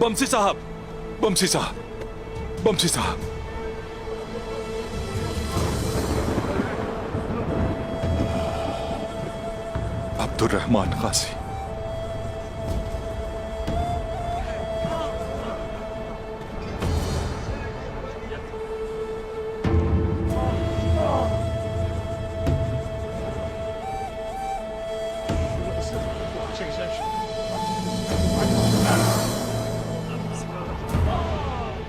बमसी साहब, बमसी साहब, बमसी साहब। अब्दुल रहमान गाजी।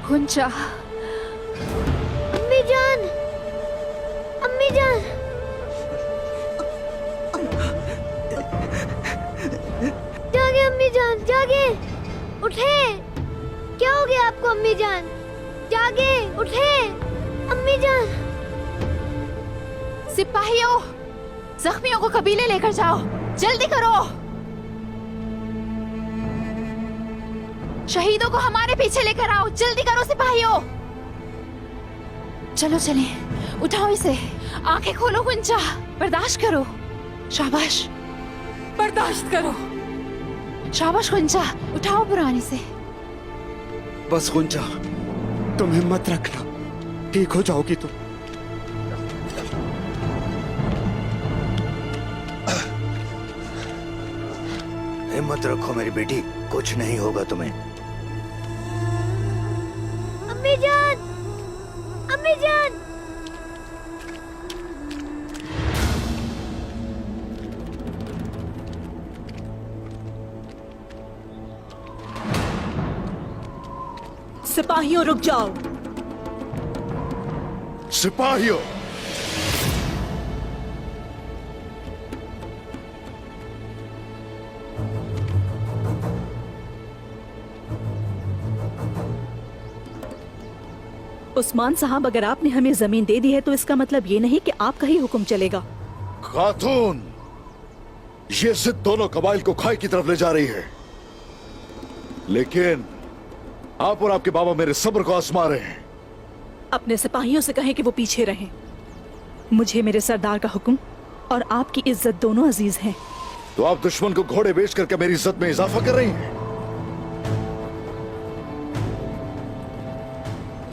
गुंजा, अम्मी जान, अम्मी जान। जागे अम्मी जान, जागे, उठे। क्या हो गया आपको अम्मी जान? जागे, उठे, अम्मी जान। सिपाहियों, जख्मियों को कबीले लेकर जाओ, जल्दी करो। शहीदों को हमारे पीछे लेकर आओ, जल्दी करो सिपाहियों। चलो चले, उठाओ इसे। आंखें खोलो गुंजा, बर्दाश्त करो। शाबाश, बर्दाश्त करो। शाबाश गुंजा, उठाओ पुरानी से। बस गुंजा, तुम हिम्मत रखना, ठीक हो जाओगी तुम। हिम्मत रखो मेरी बेटी, कुछ नहीं होगा तुम्हें। अम्मी जान, अम्मी जान। सिपाहियों रुक जाओ। सिपाहियों, उस्मान साहब, अगर आपने हमें जमीन दे दी है तो इसका मतलब ये नहीं कि आपका ही हुक्म चलेगा। खातून, ये जिद दोनों कबाइल को खाई की तरफ ले जा रही है, लेकिन आप और आपके बाबा मेरे सब्र को आजमा रहे हैं। अपने सिपाहियों से कहें कि वो पीछे रहें। मुझे मेरे सरदार का हुक्म और आपकी इज्जत दोनों अजीज हैं। तो आप दुश्मन को घोड़े बेच करके मेरी इज्जत में इजाफा कर रही हैं।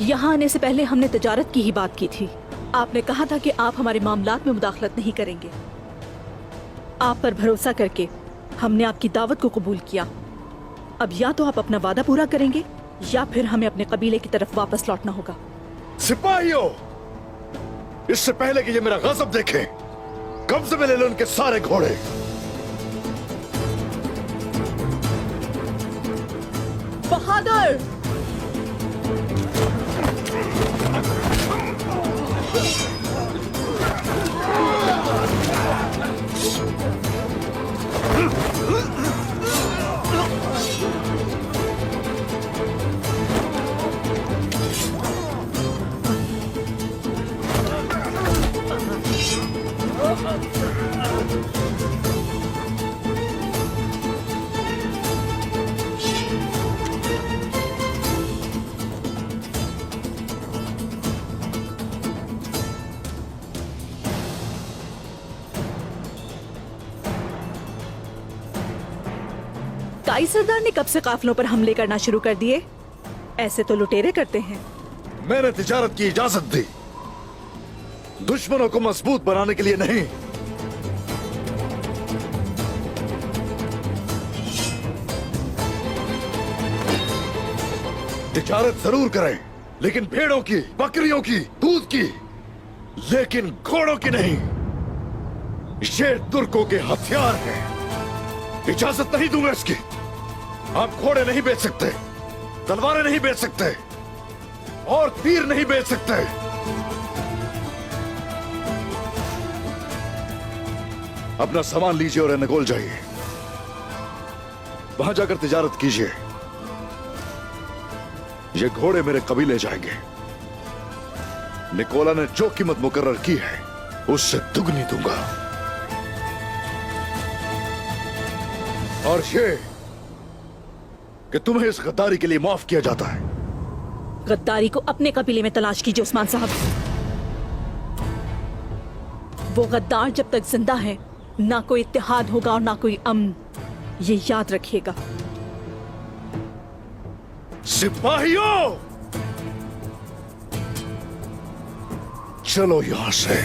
यहाँ आने से पहले हमने तिजारत की ही बात की थी। आपने कहा था कि आप हमारे मामलात में मुदाखलत नहीं करेंगे। आप पर भरोसा करके हमने आपकी दावत को कबूल किया। अब या तो आप अपना वादा पूरा करेंगे या फिर हमें अपने कबीले की तरफ वापस लौटना होगा। सिपाहियों, इससे पहले कि ये मेरा गजब देखें, कब्जे में ले लो उनके सारे घोड़े। बहादुर, काई सरदार ने कब से काफिलों पर हमले करना शुरू कर दिए? ऐसे तो लुटेरे करते हैं। मैंने तिजारत की इजाजत दी, दुश्मनों को मजबूत बनाने के लिए नहीं। तिजारत जरूर करें, लेकिन भेड़ों की, बकरियों की, दूध की, लेकिन घोड़ों की नहीं। ये तुर्कों के हथियार हैं, इजाजत नहीं दूंगा इसकी। आप घोड़े नहीं बेच सकते, तलवारें नहीं बेच सकते और तीर नहीं बेच सकते। अपना सामान लीजिए और एनगोल जाइए, वहां जाकर तिजारत कीजिए। ये घोड़े मेरे कबीले जाएंगे। निकोला ने जो कीमत मुकर्रर की है उससे दुगनी दूंगा। और ये कि तुम्हें इस गद्दारी के लिए माफ किया जाता है। गद्दारी को अपने कबीले में तलाश कीजिए उस्मान साहब। वो गद्दार जब तक जिंदा है ना कोई इत्तेहाद होगा और ना कोई अमन, ये याद रखिएगा। सिपाहियों, चलो यहां से।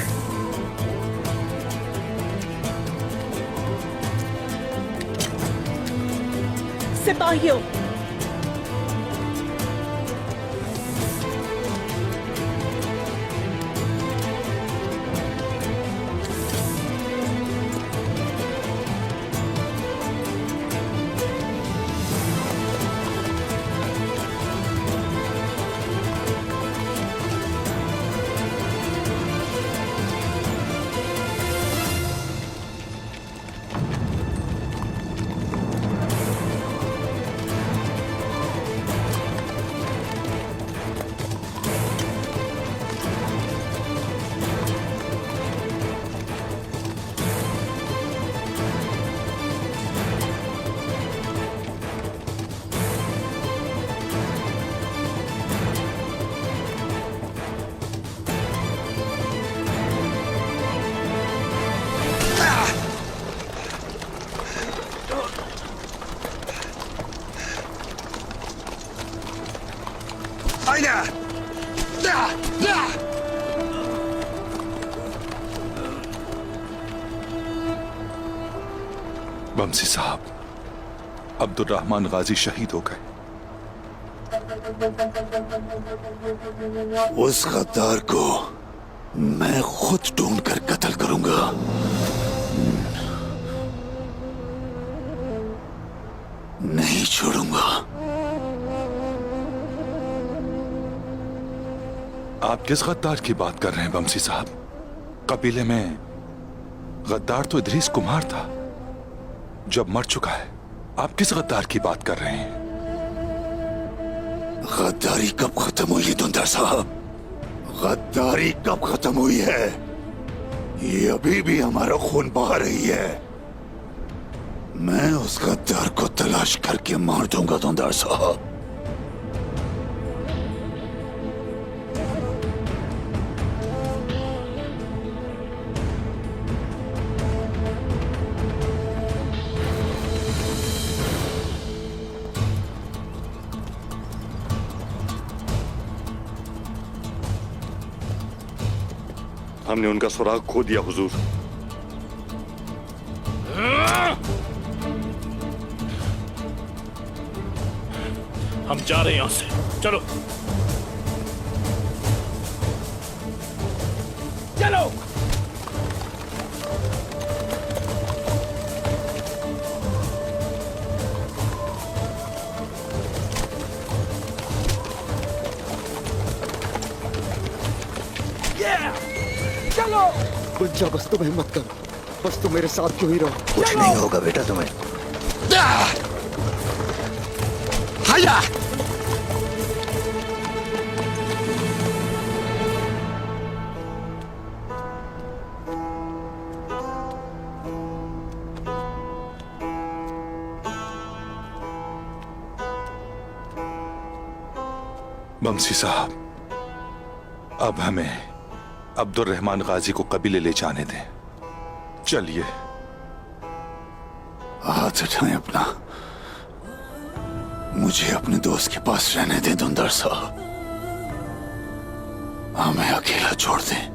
सिपाहियों, बमसी साहब, अब्दुल रहमान गाजी शहीद हो गए। उस गद्दार को मैं खुद ढूंढ कर कत्ल करूंगा। नहीं छोड़ूंगा। आप किस गद्दार की बात कर रहे हैं बमसी साहब? कबीले में गद्दार तो इदरीस कुमार था, जब मर चुका है। आप किस गद्दार की बात कर रहे हैं? गद्दारी कब खत्म हुई है दुंदर साहब? गद्दारी कब खत्म हुई है? ये अभी भी हमारा खून बहा रही है। मैं उस गद्दार को तलाश करके मार दूंगा दुंदर साहब। हमने उनका सुराग खो दिया हुजूर। हम जा रहे हैं यहां से। चलो चलो। गुंजा, बस तुम हिम्मत करो। बस तुम मेरे साथ क्यों ही रहो। कुछ नहीं होगा बेटा तुम्हें। हाया! बमसी साहब, अब हमें अब्दुल रहमान गाजी को कबीले ले जाने दें। चलिए। हाथ उठाएं अपना। मुझे अपने दोस्त के पास रहने दें दुंदर साहब। हमें अकेला छोड़ दें।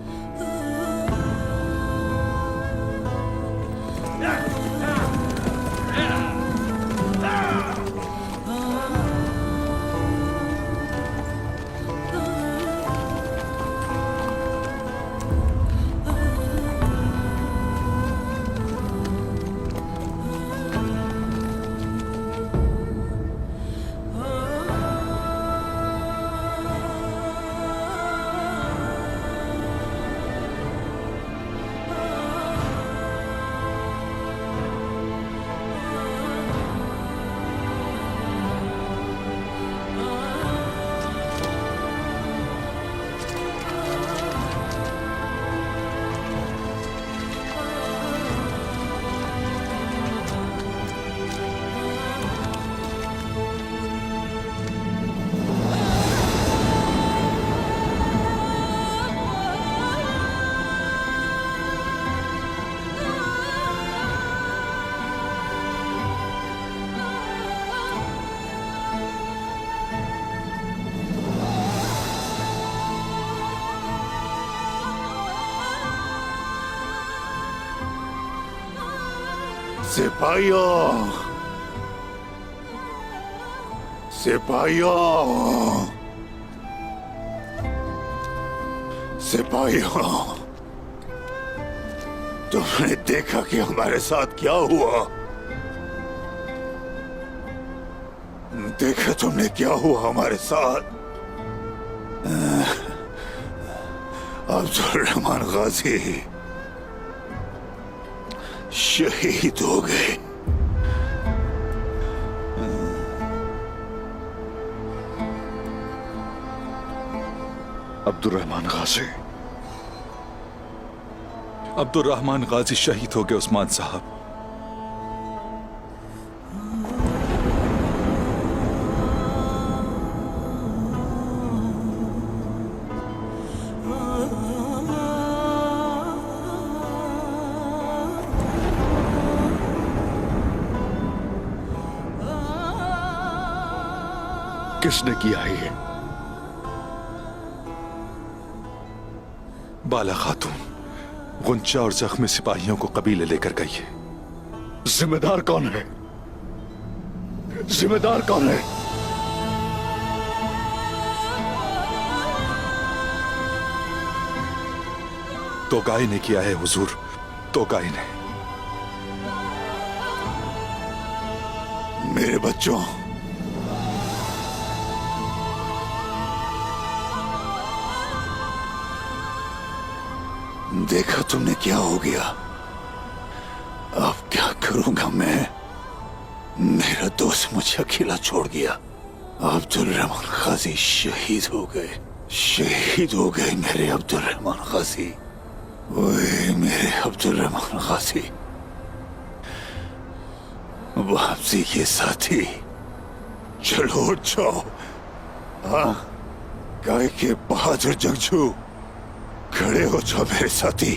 सिपाहियों, सिपाहियों, सिपाहियों, तुमने देखा कि हमारे साथ क्या हुआ? देखा तुमने क्या हुआ हमारे साथ? अब्दुल रहमान गाजी शहीद हो गए। अब्दुल रहमान गाजी, अब्दुल रहमान गाजी शहीद हो गए उस्मान साहब। किसने किया है ये? बाला खातून गुंचा और जख्मी सिपाहियों को कबीले लेकर गई है। जिम्मेदार कौन है? जिम्मेदार कौन है? तोगाई ने किया है हुजूर, तोगाई ने। मेरे बच्चों, देखा तुमने क्या हो गया? अब क्या करूंगा मैं? मेरा दोस्त मुझे अकेला छोड़ गया। अब्दुल रहमान गाजी शहीद हो गए, शहीद हो गए मेरे अब्दुल रहमान गाजी। ओए मेरे अब्दुल रहमान गाजी, वापसी के साथी, चलो उठ जाओ। हाँ, गाय के बहादुर जंगजू, खड़े हो जाओ मेरे साथी।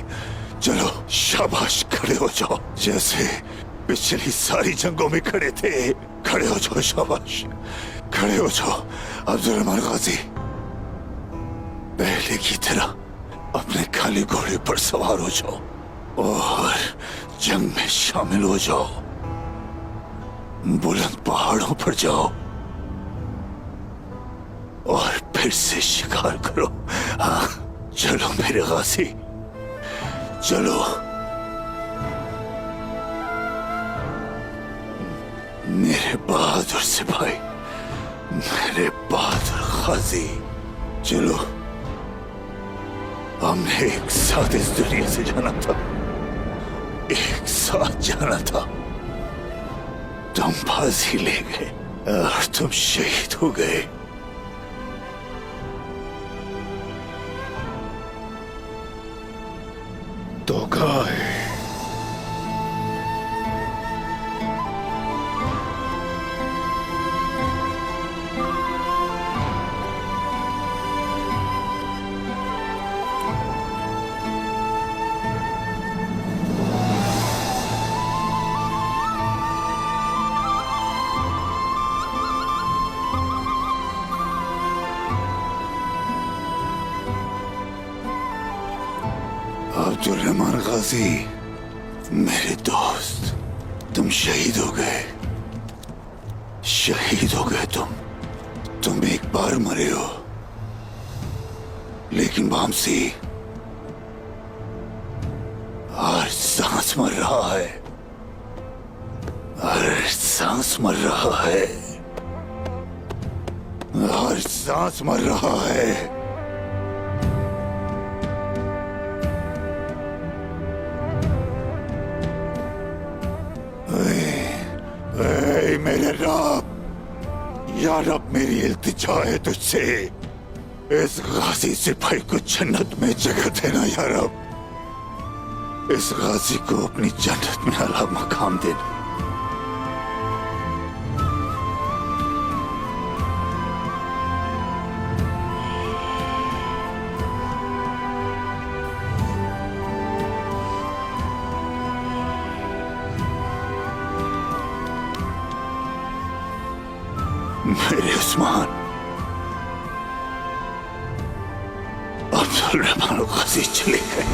चलो शाबाश, खड़े हो जाओ जैसे पिछली सारी जंगों में खड़े थे। खड़े हो जाओ, शाबाश, खड़े हो जाओ। अब्दुल रहमान गाजी, पहले की तरह अपने खाली घोड़े पर सवार हो जाओ और जंग में शामिल हो जाओ। बुलंद पहाड़ों पर जाओ और फिर से शिकार करो। हाँ, चलो मेरे गाजी, चलो। मेरे बहादुर सिपाही, मेरे बहादुर गाजी, चलो। हमने एक साथ इस दुनिया से जाना था, एक साथ जाना था। तुम फांसी ले गए और तुम शहीद हो गए। तोगाई, अब्दुल रहमान गाजी, मेरे दोस्त, तुम शहीद हो गए, शहीद हो गए तुम एक बार मरे हो, लेकिन वामसी हर सांस मर रहा है, हर सांस मर रहा है, हर सांस मर रहा है। मेरे रब, या रब, मेरी इल्तिजा है तुझसे, इस गाजी सिपाही को जन्नत में जगह देना या रब। इस गाजी को अपनी जन्नत में आला मकाम देना। मेरे उस्मान, अब्दुल रहमान गाजी चले गए।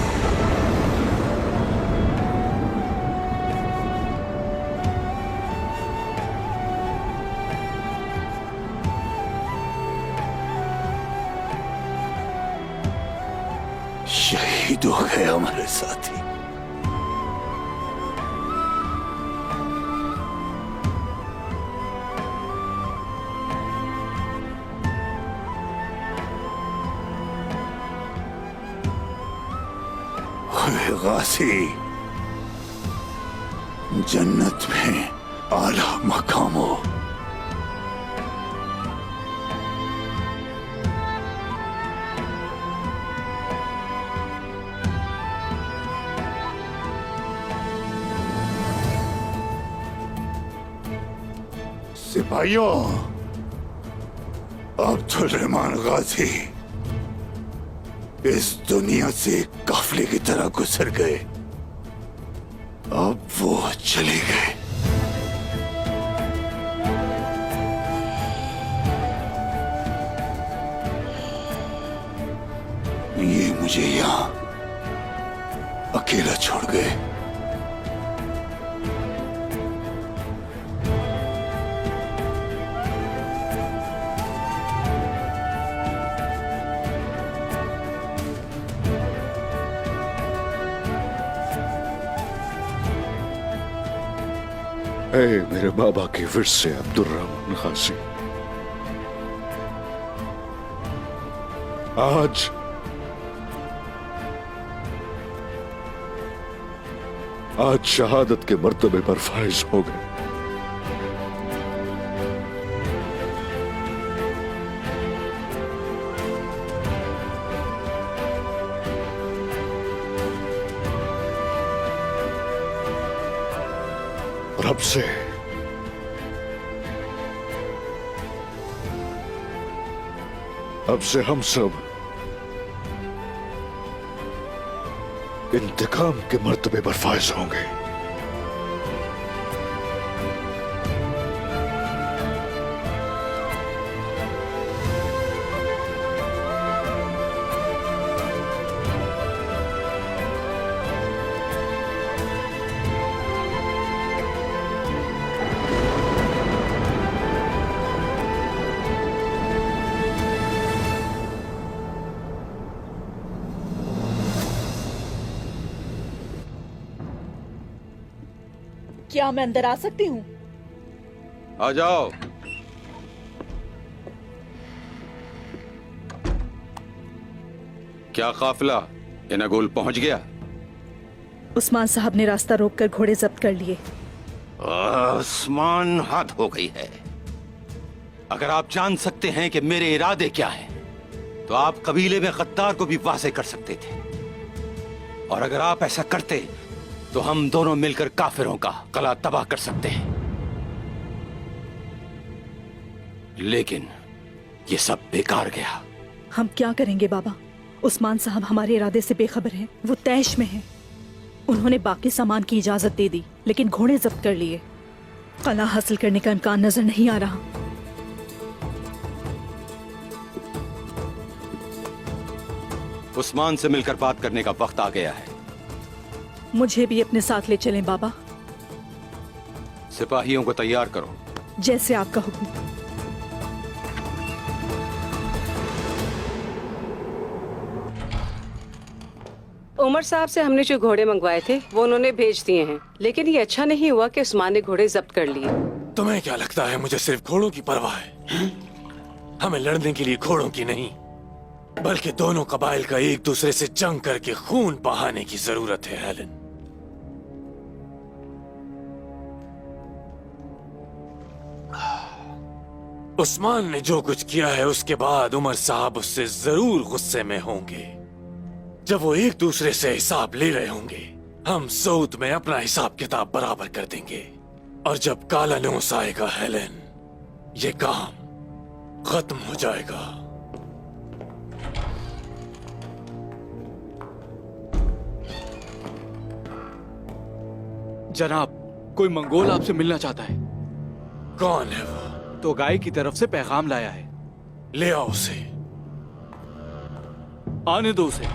दुख है हमारे साथी। गाजी जन्नत में आला मकाम हो। सिपाहियों, अब्दुल-रहमान गाजी इस दुनिया से काफले की तरह गुजर गए। अब वो चले गए। ये मुझे यहां अकेला छोड़ गए। ऐ मेरे बाबा के विरसे अब्दुल-रहमान गाजी, आज शहादत के मर्तबे पर फाइज हो गए। और अब से हम सब इंतकाम के मर्तबे पर फाइज होंगे। क्या मैं अंदर आ सकती हूँ? आ जाओ। क्या काफिला इनागुल पहुंच गया? उस्मान साहब ने रास्ता रोककर घोड़े जब्त कर लिए। उस्मान, हद हो गई है। अगर आप जान सकते हैं कि मेरे इरादे क्या हैं, तो आप कबीले में गद्दार को भी वाज़े कर सकते थे। और अगर आप ऐसा करते तो हम दोनों मिलकर काफिरों का कला तबाह कर सकते हैं। लेकिन ये सब बेकार गया। हम क्या करेंगे बाबा? उस्मान साहब हमारे इरादे से बेखबर हैं। वो तैश में हैं। उन्होंने बाकी सामान की इजाजत दे दी, लेकिन घोड़े जब्त कर लिए। कला हासिल करने का इम्कान नजर नहीं आ रहा। उस्मान से मिलकर बात करने का वक्त आ गया है। मुझे भी अपने साथ ले चलें बाबा। सिपाहियों को तैयार करो। जैसे आपका हुक्म। उमर साहब से हमने जो घोड़े मंगवाए थे वो उन्होंने भेज दिए हैं, लेकिन ये अच्छा नहीं हुआ कि उस्मान ने घोड़े जब्त कर लिए। तुम्हें क्या लगता है मुझे सिर्फ घोड़ों की परवाह है? हमें लड़ने के लिए घोड़ों की नहीं, बल्कि दोनों कबाइल का एक दूसरे से जंग करके खून बहाने की जरूरत है हेलन। उस्मान ने जो कुछ किया है उसके बाद उमर साहब उससे जरूर गुस्से में होंगे। जब वो एक दूसरे से हिसाब ले रहे होंगे, हम सऊद में अपना हिसाब किताब बराबर कर देंगे। और जब काला नोस आएगा हेलन, ये काम खत्म हो जाएगा। जनाब, कोई मंगोल आपसे मिलना चाहता है। कौन है वो? तो गाय की तरफ से पैगाम लाया है। ले आओ उसे। आने दो उसे।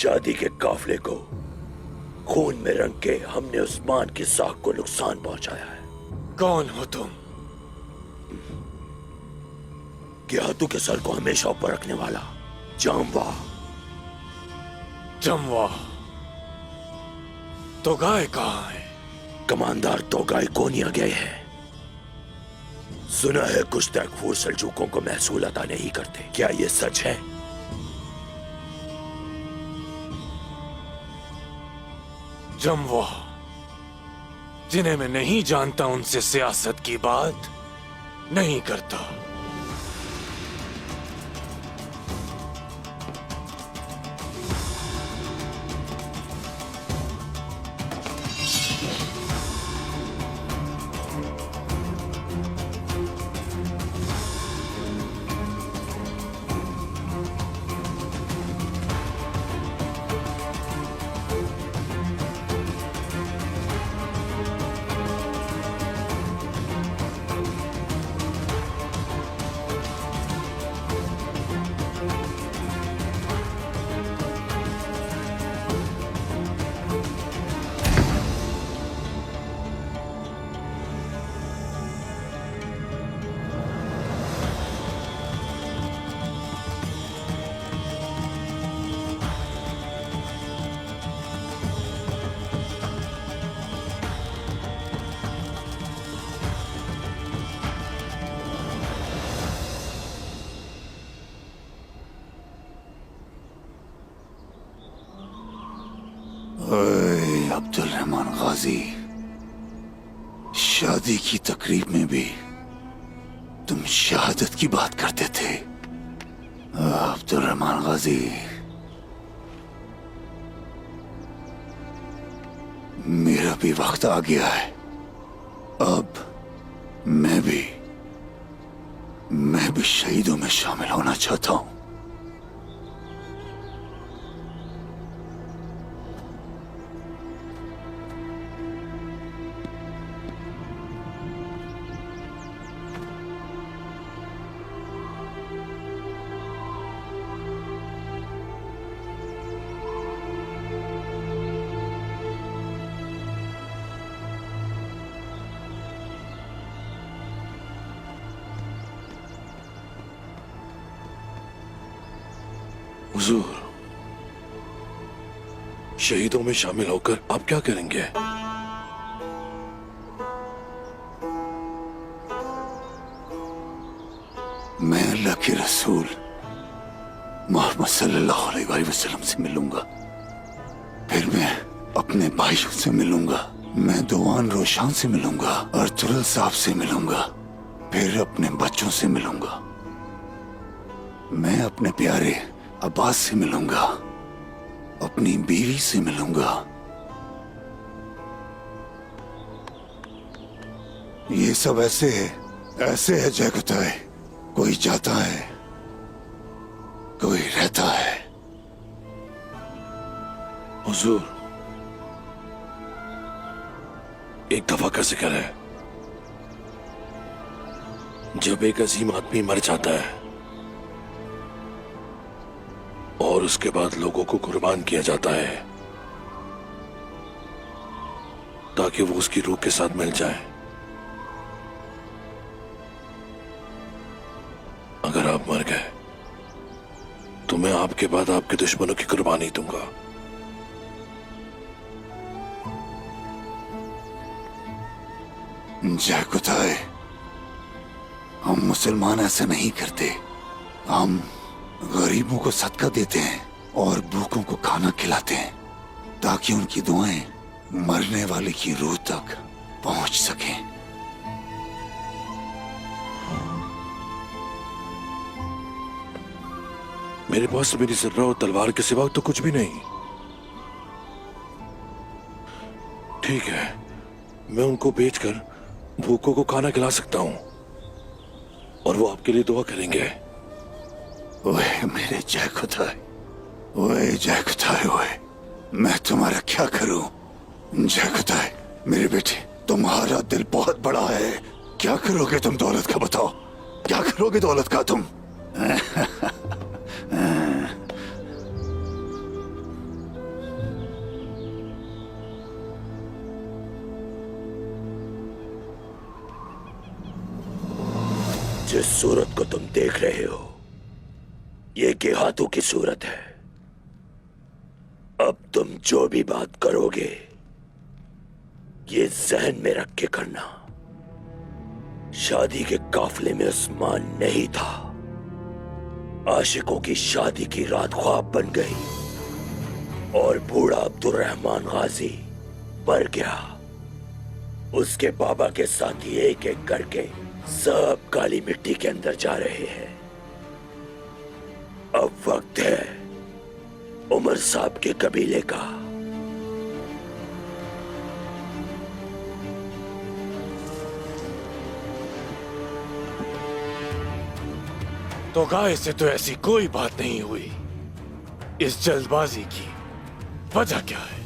शादी के काफले को खून में रंग के हमने उस्मान की साख को नुकसान पहुंचाया है। कौन हो तुम? गियातू के सर को हमेशा ऊपर रखने वाला जामवा। जमवा तो गाय कहाँ है? कमांडर तोगाई कोनिया गए हैं। सुना है कुछ तैकफूर सल्जूकों को महसूल अदा नहीं करते। क्या ये सच है? जमवा, जिन्हें मैं नहीं जानता उनसे सियासत की बात नहीं करता। अब्दुल रहमान गाजी, शादी की तकरीब में भी तुम शहादत की बात करते थे। अब्दुल रहमान गाजी, मेरा भी वक्त आ गया है। अब मैं भी शहीदों में शामिल होना चाहता हूं। हुजूर, शहीदों में शामिल होकर आप क्या करेंगे? मैं अल्लाह के रसूल मोहम्मद सल्लल्लाहु अलैहि वसल्लम से मिलूंगा। फिर मैं अपने भाइयों से मिलूंगा। मैं दोआन रोशान से मिलूंगा और तुरल साहब से मिलूंगा। फिर अपने बच्चों से मिलूंगा। मैं अपने प्यारे अब्बास से मिलूंगा, अपनी बीवी से मिलूंगा। ये सब ऐसे है जगताए। कोई जाता है, कोई रहता है। हुजूर, एक दफा का जिक्र है, जब एक अजीम आदमी मर जाता है और उसके बाद लोगों को कुर्बान किया जाता है ताकि वो उसकी रूह के साथ मिल जाए। अगर आप मर गए तो मैं आपके बाद आपके दुश्मनों की कुर्बानी दूंगा। जय खुदाए, हम मुसलमान ऐसा नहीं करते। हम गरीबों को सदका देते हैं और भूखों को खाना खिलाते हैं ताकि उनकी दुआएं मरने वाले की रूह तक पहुंच सकें। मेरे पास मेरी जर्रा और तलवार के सिवा तो कुछ भी नहीं। ठीक है, मैं उनको बेचकर भूखों को खाना खिला सकता हूं और वो आपके लिए दुआ करेंगे। ओए मेरे जय खुदाए, ओए जय खुदाए, ओए मैं तुम्हारा क्या करूं? जय खुदाए, मेरे बेटे, तुम्हारा दिल बहुत बड़ा है। क्या करोगे तुम दौलत का? बताओ, क्या करोगे दौलत का तुम? जिस सूरत को तुम देख रहे हो ये गेहातों की सूरत है। अब तुम जो भी बात करोगे ये जहन में रख के करना। शादी के काफले में उस्मान नहीं था। आशिकों की शादी की रात ख्वाब बन गई और बूढ़ा अब्दुर्रहमान गाजी मर गया। उसके बाबा के साथी एक एक करके सब काली मिट्टी के अंदर जा रहे हैं। अब वक्त है उमर साहब के कबीले का। तो गाय से तो ऐसी कोई बात नहीं हुई। इस जल्दबाजी की वजह क्या है?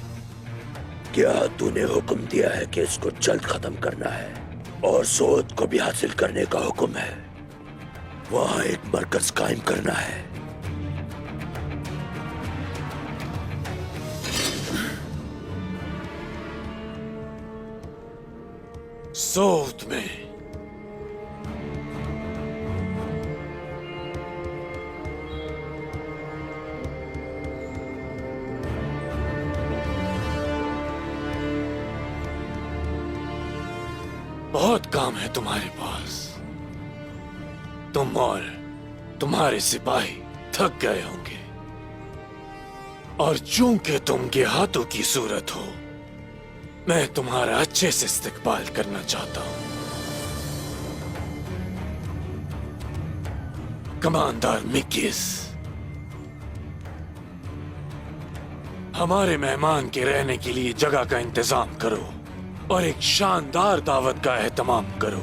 क्या तूने हुक्म दिया है कि इसको जल्द खत्म करना है और सोत को भी हासिल करने का हुक्म है? वहां एक मरकज कायम करना है। सोत में बहुत काम है तुम्हारे पास। तुम और तुम्हारे सिपाही थक गए होंगे और चूंकि तुम गेहातों की सूरत हो मैं तुम्हारा अच्छे से इस्तेकबाल करना चाहता हूं। कमांडर मिकिस, हमारे मेहमान के रहने के लिए जगह का इंतजाम करो और एक शानदार दावत का एहतमाम करो।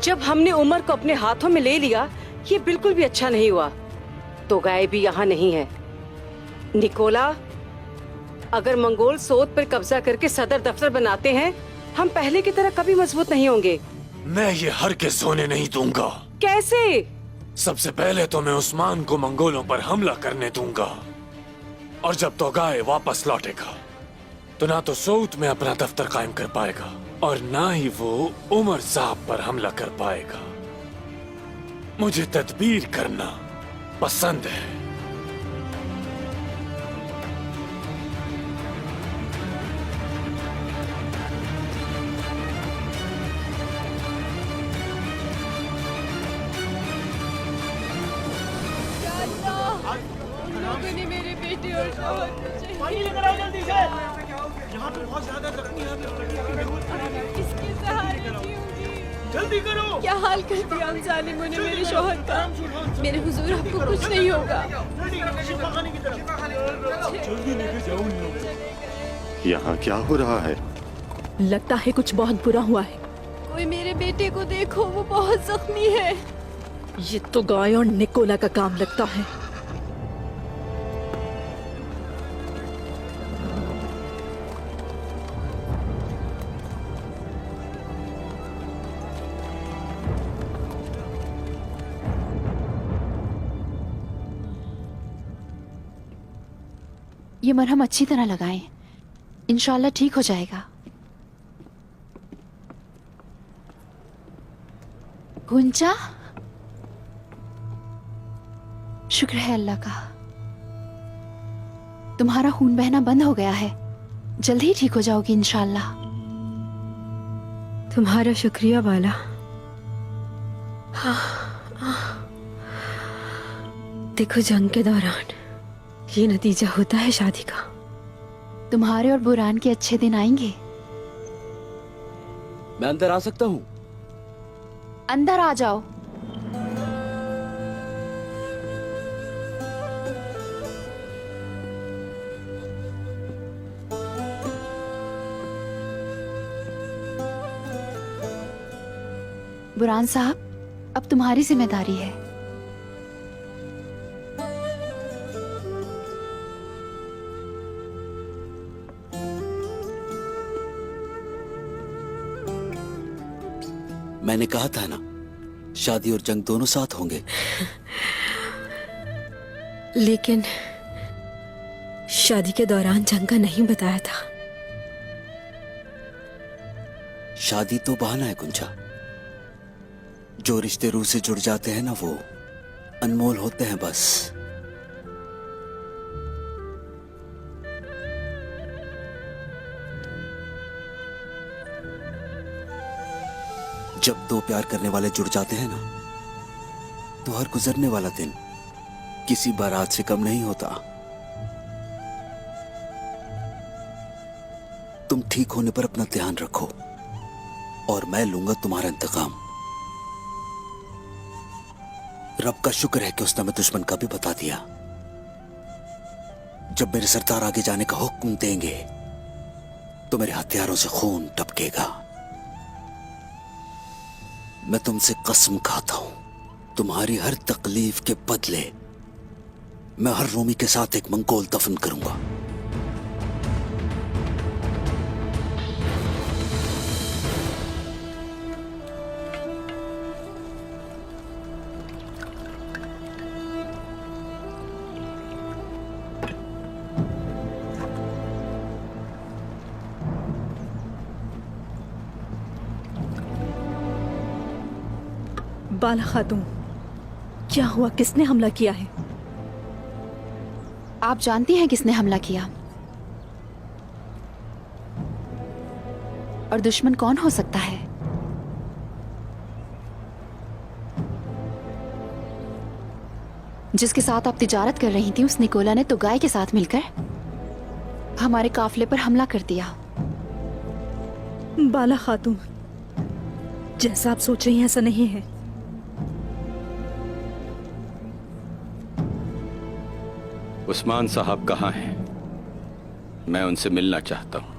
जब हमने उमर को अपने हाथों में ले लिया ये बिल्कुल भी अच्छा नहीं हुआ। तो गाय भी यहाँ नहीं है। निकोला, अगर मंगोल सोत पर कब्जा करके सदर दफ्तर बनाते हैं हम पहले की तरह कभी मजबूत नहीं होंगे। मैं ये हरगिज़ होने नहीं दूंगा। कैसे? सबसे पहले तो मैं उस्मान को मंगोलों पर हमला करने दूंगा और जब तो गाय वापस लौटेगा तो ना तो सोत में अपना दफ्तर कायम कर पाएगा और ना ही वो उमर साहब पर हमला कर पाएगा। मुझे तदबीर करना पसंद है। लोगों ने मेरे बेटे और शौहर को चाहिए। जल्दी से। यहाँ पे बहुत ज्यादा जख्मी हैं। इसके सहारे जीऊंगी। जल्दी करो। क्या हाल कर दिया उन जालिमों ने मेरे शौहर का। मेरे हुजूर आपको कुछ नहीं होगा। जल्दी लेके जाओ। यहाँ क्या हो रहा है? लगता है कुछ बहुत बुरा हुआ है। कोई मेरे बेटे को देखो, वो बहुत जख्मी है। ये तो गाय और निकोला का काम लगता है। ये मरहम अच्छी तरह लगाएं, इंशाल्लाह ठीक हो जाएगा। गुंजा, शुक्र है अल्लाह का, तुम्हारा खून बहना बंद हो गया है। जल्द ही ठीक हो जाओगी इंशाल्लाह। तुम्हारा शुक्रिया बाला। देखो जंग के दौरान ये नतीजा होता है शादी का। तुम्हारे और बुरान के अच्छे दिन आएंगे। मैं अंदर आ सकता हूँ? अंदर आ जाओ। बुरान साहब, अब तुम्हारी जिम्मेदारी है। मैंने कहा था ना, शादी और जंग दोनों साथ होंगे। लेकिन शादी के दौरान जंग का नहीं बताया था। शादी तो बहाना है कुंजा। जो रिश्ते रूह से जुड़ जाते हैं ना, वो अनमोल होते हैं बस। जब दो प्यार करने वाले जुड़ जाते हैं ना, तो हर गुजरने वाला दिन किसी बारात से कम नहीं होता। तुम ठीक होने पर अपना ध्यान रखो और मैं लूंगा तुम्हारा इंतकाम। रब का शुक्र है कि उसने हमें दुश्मन का भी बता दिया। जब मेरे सरदार आगे जाने का हुक्म देंगे तो मेरे हथियारों से खून टपकेगा। मैं तुमसे कसम खाता हूं, तुम्हारी हर तकलीफ के बदले मैं हर रोमी के साथ एक मंगोल दफन करूंगा। बाला खातून, क्या हुआ? किसने हमला किया है? आप जानती हैं किसने हमला किया और दुश्मन कौन हो सकता है? जिसके साथ आप तिजारत कर रही थी, उस निकोला ने तो गाय के साथ मिलकर हमारे काफिले पर हमला कर दिया। बाला खातून, जैसा आप सोच रही हैं ऐसा नहीं है। उस्मान साहब कहाँ हैं? मैं उनसे मिलना चाहता हूँ।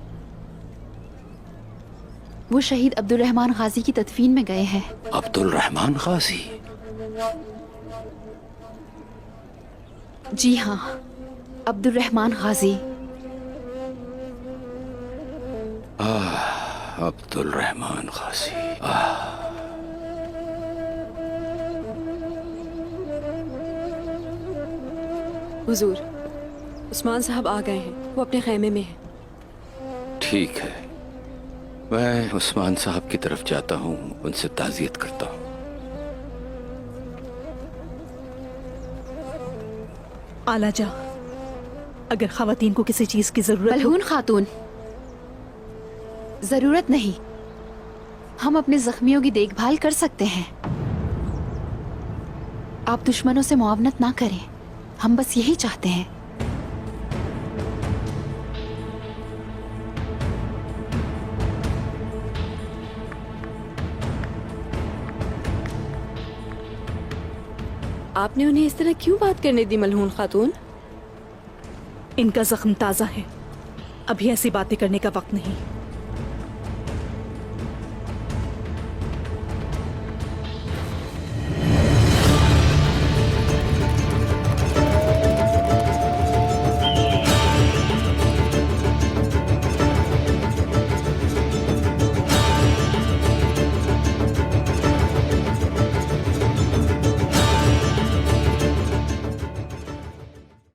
वो शहीद अब्दुल रहमान गाजी की तदफीन में गए हैं। अब्दुल रहमान गाजी? जी हाँ, अब्दुल रहमान गाजी। अब्दुल रहमान गाजी। हुजूर, उस्मान साहब आ गए हैं। वो अपने खेमे में हैं। ठीक है, मैं उस्मान साहब की तरफ जाता हूँ, उनसे ताज़ियत करता हूँ। आला जा, अगर खवातीन को किसी चीज की जरूरत हो। मलहून खातून, जरूरत नहीं। हम अपने जख्मियों की देखभाल कर सकते हैं। आप दुश्मनों से मुआवनत ना करें, हम बस यही चाहते हैं। आपने उन्हें इस तरह क्यों बात करने दी मलहून खातून? इनका जख्म ताजा है, अभी ऐसी बातें करने का वक्त नहीं।